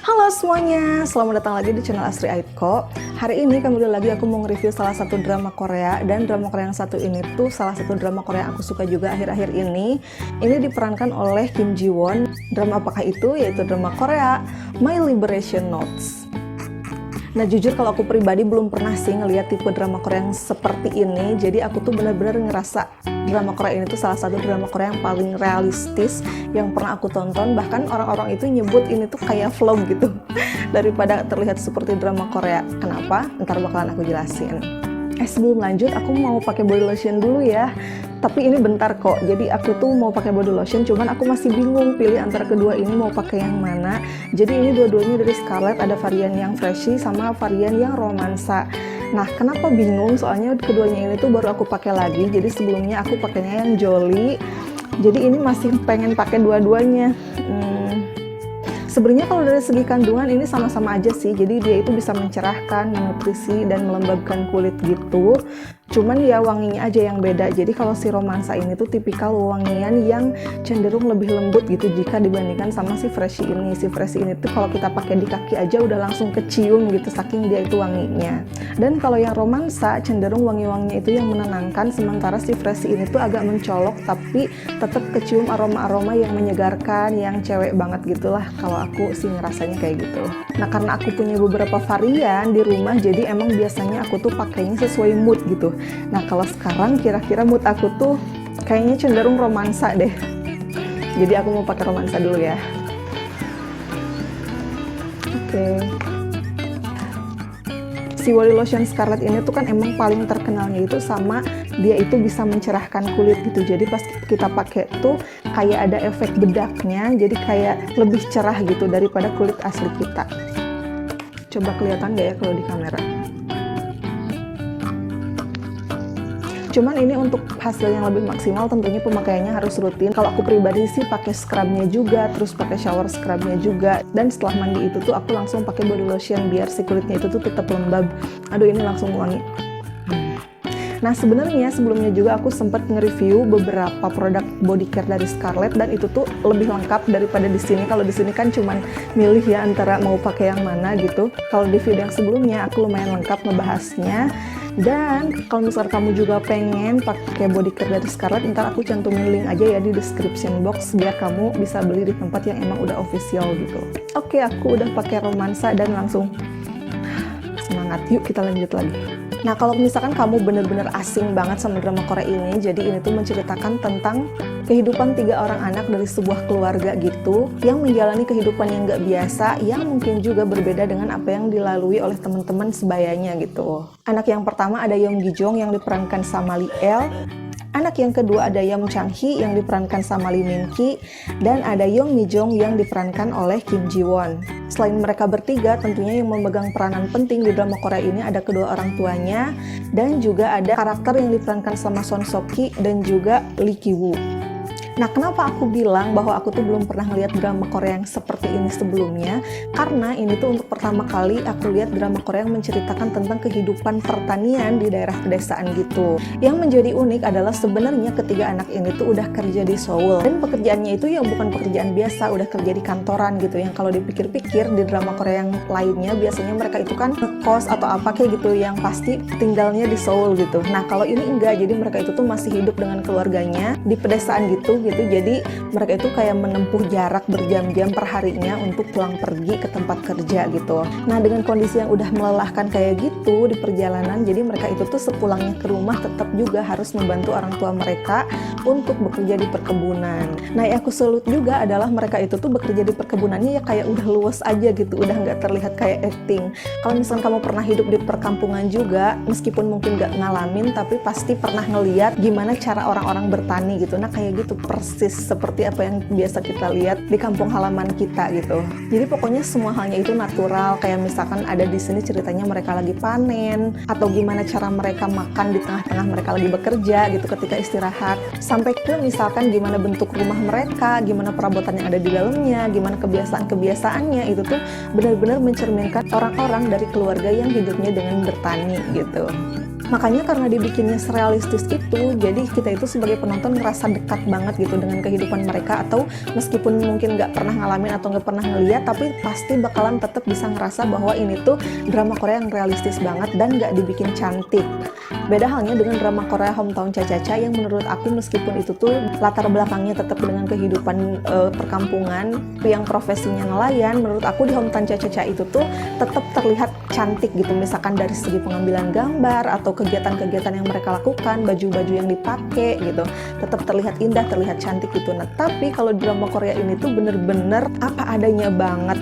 Halo semuanya, selamat datang lagi di channel Astri Aitko. Hari ini kembali lagi aku mau nge-review salah satu drama Korea. Dan drama Korea yang satu ini tuh salah satu drama Korea yang aku suka juga akhir-akhir ini. Ini diperankan oleh Kim Ji Won. Drama apakah itu? Yaitu drama Korea My Liberation Notes. Nah jujur kalau aku pribadi belum pernah sih ngeliat tipe drama Korea yang seperti ini. Jadi aku tuh benar-benar ngerasa drama Korea ini tuh salah satu drama Korea yang paling realistis yang pernah aku tonton. Bahkan orang-orang itu nyebut ini tuh kayak vlog gitu daripada terlihat seperti drama Korea. Kenapa? Ntar bakalan aku jelasin. Sebelum lanjut aku mau pakai body lotion dulu ya. Tapi ini bentar kok, jadi aku tuh mau pakai body lotion, cuman aku masih bingung pilih antara kedua ini mau pakai yang mana. Jadi ini dua-duanya dari Scarlett, ada varian yang freshy sama varian yang romansa. Nah kenapa bingung? Soalnya keduanya ini tuh baru aku pakai lagi, jadi sebelumnya aku pakainya yang Jolie. Jadi ini masih pengen pakai dua-duanya. Sebenarnya kalau dari segi kandungan ini sama-sama aja sih, jadi dia itu bisa mencerahkan, menutrisi, dan melembabkan kulit gitu. Cuman ya wanginya aja yang beda. Jadi kalau si romansa ini tuh tipikal wangian yang cenderung lebih lembut gitu jika dibandingkan sama si freshy ini. Si freshy ini tuh kalau kita pakai di kaki aja udah langsung kecium gitu saking dia itu wanginya. Dan kalau yang romansa cenderung wangi-wanginya itu yang menenangkan, sementara si freshy ini tuh agak mencolok tapi tetap kecium aroma-aroma yang menyegarkan, yang cewek banget gitulah. Kalau aku sih ngerasanya kayak gitu. Nah karena aku punya beberapa varian di rumah, jadi emang biasanya aku tuh pakainya sesuai mood gitu. Nah kalau sekarang kira-kira mood aku tuh kayaknya cenderung romansa deh. Jadi aku mau pakai romansa dulu ya. Oke. Si body lotion Scarlett ini tuh kan emang paling terkenalnya itu sama dia itu bisa mencerahkan kulit gitu. Jadi pas kita pakai tuh kayak ada efek bedaknya, jadi kayak lebih cerah gitu daripada kulit asli kita. Coba kelihatan gak ya kalau di kamera? Cuman ini untuk hasil yang lebih maksimal tentunya pemakaiannya harus rutin. Kalau aku pribadi sih pakai scrubnya juga, terus pakai shower scrubnya juga. Dan setelah mandi itu tuh aku langsung pakai body lotion biar si kulitnya itu tuh tetap lembab. Aduh ini langsung wangi. Nah sebenarnya sebelumnya juga aku sempat nge-review beberapa produk body care dari Scarlett dan itu tuh lebih lengkap daripada di sini. Kalau di sini kan cuman milih ya antara mau pakai yang mana gitu. Kalau di video yang sebelumnya aku lumayan lengkap ngebahasnya. Dan kalau misalnya kamu juga pengen pakai body care dari Scarlett, ntar aku cantumin link aja ya di description box biar kamu bisa beli di tempat yang emang udah official gitu. Oke, aku udah pakai romansa dan langsung semangat. Yuk kita lanjut lagi. Nah kalau misalkan kamu bener-bener asing banget sama drama Korea ini, jadi ini tuh menceritakan tentang kehidupan 3 orang anak dari sebuah keluarga gitu yang menjalani kehidupan yang gak biasa, yang mungkin juga berbeda dengan apa yang dilalui oleh teman-teman sebayanya gitu. Anak yang pertama ada Young Gi Jong yang diperankan sama Lee El. Anak yang kedua ada Young Chang Hee yang diperankan sama Lee Min Ki, dan ada Young Mi Jong yang diperankan oleh Kim Ji Won. Selain mereka bertiga, tentunya yang memegang peranan penting di drama Korea ini ada kedua orang tuanya, dan juga ada karakter yang diperankan sama Son Seok Ki dan juga Lee Ki Woo. Nah kenapa aku bilang bahwa aku tuh belum pernah ngeliat drama Korea yang seperti ini sebelumnya? Karena ini tuh untuk pertama kali aku lihat drama Korea yang menceritakan tentang kehidupan pertanian di daerah pedesaan gitu. Yang menjadi unik adalah sebenarnya ketiga anak ini tuh udah kerja di Seoul. Dan pekerjaannya itu ya bukan pekerjaan biasa, udah kerja di kantoran gitu. Yang kalau dipikir-pikir di drama Korea yang lainnya biasanya mereka itu kan ngekos atau apa kayak gitu, yang pasti tinggalnya di Seoul gitu. Nah kalau ini enggak, jadi mereka itu tuh masih hidup dengan keluarganya di pedesaan gitu. Jadi mereka itu kayak menempuh jarak berjam-jam per harinya untuk pulang pergi ke tempat kerja gitu. Nah dengan kondisi yang udah melelahkan kayak gitu di perjalanan, jadi mereka itu tuh sepulangnya ke rumah tetap juga harus membantu orang tua mereka untuk bekerja di perkebunan. Nah yang aku salut juga adalah mereka itu tuh bekerja di perkebunannya ya kayak udah luas aja gitu, udah nggak terlihat kayak acting. Kalau misalnya kamu pernah hidup di perkampungan juga, meskipun mungkin nggak ngalamin, tapi pasti pernah ngeliat gimana cara orang-orang bertani gitu. Nah kayak gitu persis seperti apa yang biasa kita lihat di kampung halaman kita gitu. Jadi pokoknya semua halnya itu natural, kayak misalkan ada di sini ceritanya mereka lagi panen, atau gimana cara mereka makan di tengah-tengah mereka lagi bekerja gitu ketika istirahat, sampai ke misalkan gimana bentuk rumah mereka, gimana perabotan yang ada di dalamnya, gimana kebiasaan-kebiasaannya, itu tuh benar-benar mencerminkan orang-orang dari keluarga yang hidupnya dengan bertani gitu. Makanya karena dibikinnya serealistis itu, jadi kita itu sebagai penonton ngerasa dekat banget gitu dengan kehidupan mereka, atau meskipun mungkin nggak pernah ngalamin atau nggak pernah ngeliat, tapi pasti bakalan tetap bisa ngerasa bahwa ini tuh drama Korea yang realistis banget dan nggak dibikin cantik. Beda halnya dengan drama Korea Hometown Cha-Cha-Cha yang menurut aku meskipun itu tuh latar belakangnya tetap dengan kehidupan perkampungan yang profesinya nelayan, menurut aku di Hometown Cha-Cha-Cha itu tuh tetap terlihat cantik gitu, misalkan dari segi pengambilan gambar atau kegiatan-kegiatan yang mereka lakukan, baju-baju yang dipakai gitu, tetap terlihat indah, terlihat cantik gitu. Nah, tapi kalau drama Korea ini tuh bener-bener apa adanya banget.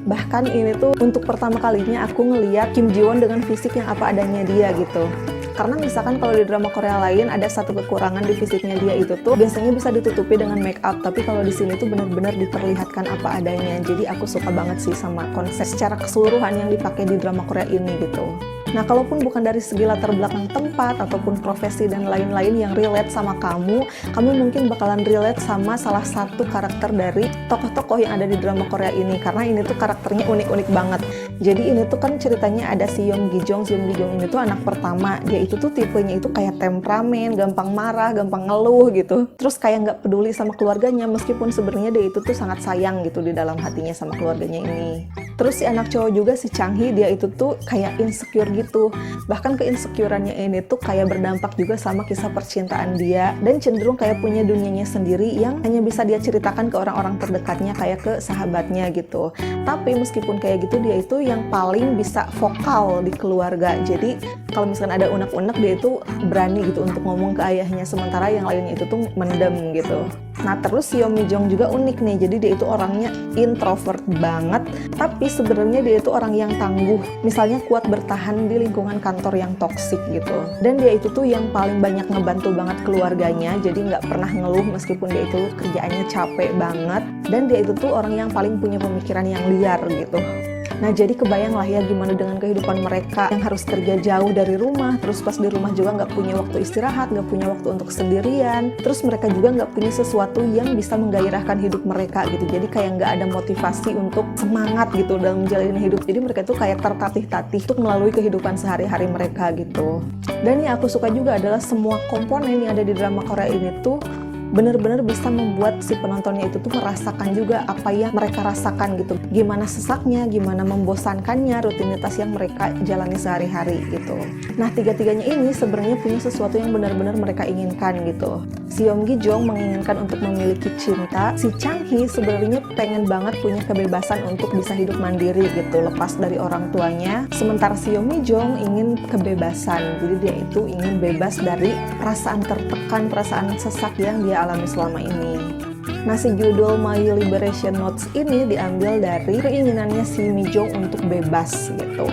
Bahkan ini tuh untuk pertama kalinya aku ngeliat Kim Ji Won dengan fisik yang apa adanya dia gitu. Karena misalkan kalau di drama Korea lain ada satu kekurangan di fisiknya dia itu tuh biasanya bisa ditutupi dengan make up, tapi kalau di sini tuh benar-benar diperlihatkan apa adanya. Jadi aku suka banget sih sama konsep secara keseluruhan yang dipakai di drama Korea ini gitu. Nah, kalaupun bukan dari segi latar belakang tempat ataupun profesi dan lain-lain yang relate sama kamu mungkin bakalan relate sama salah satu karakter dari tokoh-tokoh yang ada di drama Korea ini, karena ini tuh karakternya unik-unik banget. Jadi ini tuh kan ceritanya ada si Yeon Gi Jong ini tuh anak pertama. Dia itu tuh tipenya itu kayak temperamen, gampang marah, gampang ngeluh gitu. Terus kayak nggak peduli sama keluarganya, meskipun sebenarnya dia itu tuh sangat sayang gitu di dalam hatinya sama keluarganya ini. Terus si anak cowok juga si Chang Hee, dia itu tuh kayak insecure gitu. Bahkan keinsecurannya ini tuh kayak berdampak juga sama kisah percintaan dia, dan cenderung kayak punya dunianya sendiri yang hanya bisa dia ceritakan ke orang-orang terdekatnya, kayak ke sahabatnya gitu. Tapi meskipun kayak gitu, dia itu yang paling bisa vokal di keluarga. Jadi kalau misalkan ada unek-unek, dia itu berani gitu untuk ngomong ke ayahnya, sementara yang lainnya itu tuh mendem gitu. Nah, terus si Yeon Mi Jong juga unik nih. Jadi dia itu orangnya introvert banget, tapi sebenarnya dia itu orang yang tangguh. Misalnya kuat bertahan di lingkungan kantor yang toksik gitu. Dan dia itu tuh yang paling banyak ngebantu banget keluarganya. Jadi nggak pernah ngeluh meskipun dia itu kerjaannya capek banget. Dan dia itu tuh orang yang paling punya pemikiran yang liar gitu. Nah, jadi kebayang lah ya gimana dengan kehidupan mereka yang harus kerja jauh dari rumah, terus pas di rumah juga nggak punya waktu istirahat, nggak punya waktu untuk sendirian, terus mereka juga nggak punya sesuatu yang bisa menggairahkan hidup mereka gitu. Jadi kayak nggak ada motivasi untuk semangat gitu dalam menjalani hidup. Jadi mereka tuh kayak tertatih-tatih untuk melalui kehidupan sehari-hari mereka gitu. Dan yang aku suka juga adalah semua komponen yang ada di drama Korea ini tuh benar-benar bisa membuat si penontonnya itu tuh merasakan juga apa yang mereka rasakan gitu. Gimana sesaknya, gimana membosankannya rutinitas yang mereka jalani sehari-hari gitu. Nah, tiga-tiganya ini sebenarnya punya sesuatu yang benar-benar mereka inginkan gitu. Si Yeon Gi Jong menginginkan untuk memiliki cinta, si Chang Hee sebenarnya pengen banget punya kebebasan untuk bisa hidup mandiri gitu, lepas dari orang tuanya. Sementara si Yeon Mi Jong ingin kebebasan, jadi dia itu ingin bebas dari perasaan tertekan, perasaan sesak yang dia alami selama ini. Nah, si judul My Liberation Notes ini diambil dari keinginannya si Mi Jong untuk bebas gitu.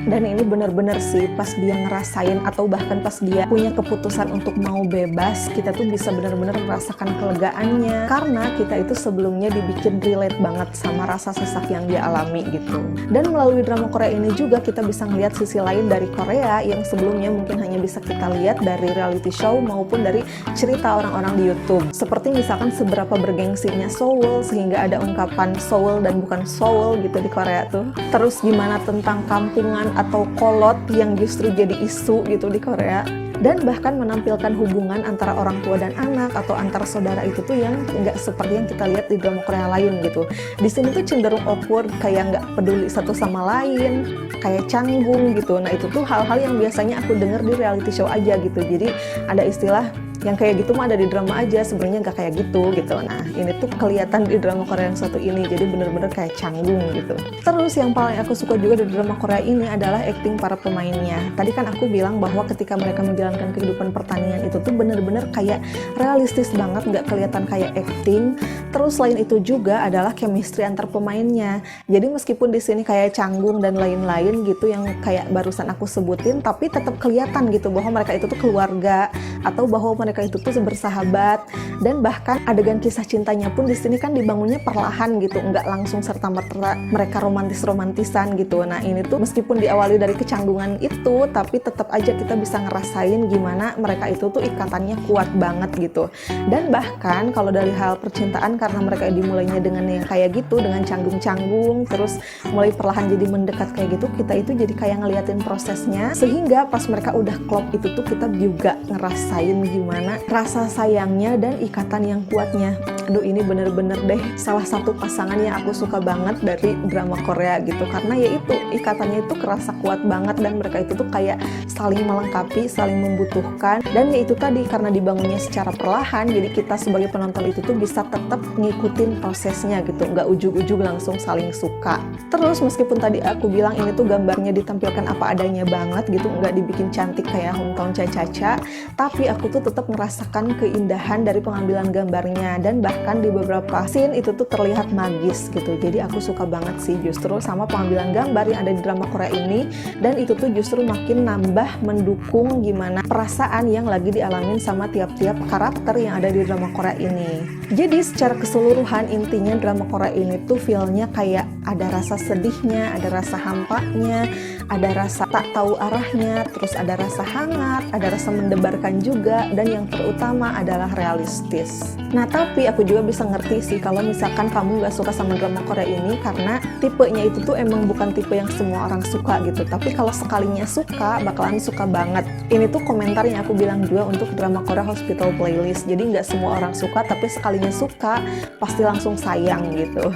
Dan ini benar-benar sih pas dia ngerasain atau bahkan pas dia punya keputusan untuk mau bebas, kita tuh bisa benar-benar merasakan kelegaannya, karena kita itu sebelumnya dibikin relate banget sama rasa sesak yang dia alami gitu. Dan melalui drama Korea ini juga kita bisa ngeliat sisi lain dari Korea yang sebelumnya mungkin hanya bisa kita lihat dari reality show maupun dari cerita orang-orang di YouTube. Seperti misalkan seberapa bergengsinya Seoul sehingga ada ungkapan Seoul dan bukan Seoul gitu di Korea tuh. Terus gimana tentang kampungan atau kolot yang justru jadi isu gitu di Korea, dan bahkan menampilkan hubungan antara orang tua dan anak atau antara saudara itu tuh yang nggak seperti yang kita lihat di drama Korea lain gitu. Di sini tuh cenderung awkward, kayak nggak peduli satu sama lain, kayak canggung gitu. Nah, itu tuh hal-hal yang biasanya aku dengar di reality show aja gitu. Jadi ada istilah yang kayak gitu mah ada di drama aja, sebenarnya nggak kayak gitu. Nah, ini tuh kelihatan di drama Korea yang satu ini, jadi bener-bener kayak canggung gitu. Terus yang paling aku suka juga di drama Korea ini adalah acting para pemainnya. Tadi kan aku bilang bahwa ketika mereka menjalankan kehidupan pertanian itu tuh bener-bener kayak realistis banget, nggak kelihatan kayak acting. Terus selain itu juga adalah chemistry antar pemainnya. Jadi meskipun di sini kayak canggung dan lain-lain gitu yang kayak barusan aku sebutin, tapi tetap kelihatan gitu bahwa mereka itu tuh keluarga, atau bahwa mereka mereka itu tuh bersahabat, dan bahkan adegan kisah cintanya pun di sini kan dibangunnya perlahan gitu, nggak langsung serta-merta mereka romantisan gitu. Nah ini tuh meskipun diawali dari kecanggungan itu, tapi tetap aja kita bisa ngerasain gimana mereka itu tuh ikatannya kuat banget gitu. Dan bahkan kalau dari hal percintaan, karena mereka dimulainya dengan yang kayak gitu, dengan canggung-canggung, terus mulai perlahan jadi mendekat kayak gitu, kita itu jadi kayak ngeliatin prosesnya, sehingga pas mereka udah klop itu tuh kita juga ngerasain gimana rasa sayangnya dan ikatan yang kuatnya. Aduh, ini bener-bener deh salah satu pasangan yang aku suka banget dari drama Korea gitu, karena ya itu ikatannya itu kerasa kuat banget, dan mereka itu tuh kayak saling melengkapi, saling membutuhkan, dan ya itu tadi karena dibangunnya secara perlahan, jadi kita sebagai penonton itu tuh bisa tetap ngikutin prosesnya gitu, nggak ujug-ujug langsung saling suka. Terus meskipun tadi aku bilang ini tuh gambarnya ditampilkan apa adanya banget gitu, nggak dibikin cantik kayak Hometown Cha-Cha-Cha, tapi aku tuh tetap merasakan keindahan dari pengambilan gambarnya, dan bahkan di beberapa scene itu tuh terlihat magis gitu. Jadi aku suka banget sih justru sama pengambilan gambar yang ada di drama Korea ini, dan itu tuh justru makin nambah mendukung gimana perasaan yang lagi dialamin sama tiap-tiap karakter yang ada di drama Korea ini. Jadi secara keseluruhan intinya drama Korea ini tuh feel-nya kayak ada rasa sedihnya, ada rasa hampanya, ada rasa tak tahu arahnya, terus ada rasa hangat, ada rasa mendebarkan juga, dan yang terutama adalah realistis. Nah tapi aku juga bisa ngerti sih kalau misalkan kamu gak suka sama drama Korea ini, karena tipenya itu tuh emang bukan tipe yang semua orang suka gitu, tapi kalau sekalinya suka, bakalan suka banget. Ini tuh komentar yang aku bilang juga untuk drama Korea Hospital Playlist, jadi gak semua orang suka, tapi sekalinya suka, pasti langsung sayang gitu.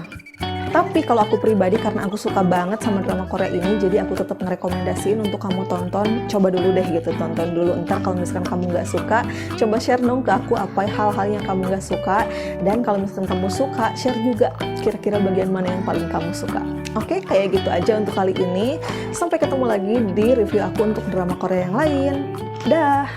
Tapi kalau aku pribadi, karena aku suka banget sama drama Korea ini, jadi aku tetap ngerekomendasiin untuk kamu tonton. Coba dulu deh gitu, tonton dulu. Ntar kalau misalkan kamu nggak suka, coba share dong ke aku apa hal-hal yang kamu nggak suka. Dan kalau misalkan kamu suka, share juga kira-kira bagian mana yang paling kamu suka. Oke, kayak gitu aja untuk kali ini. Sampai ketemu lagi di review aku untuk drama Korea yang lain. Dah!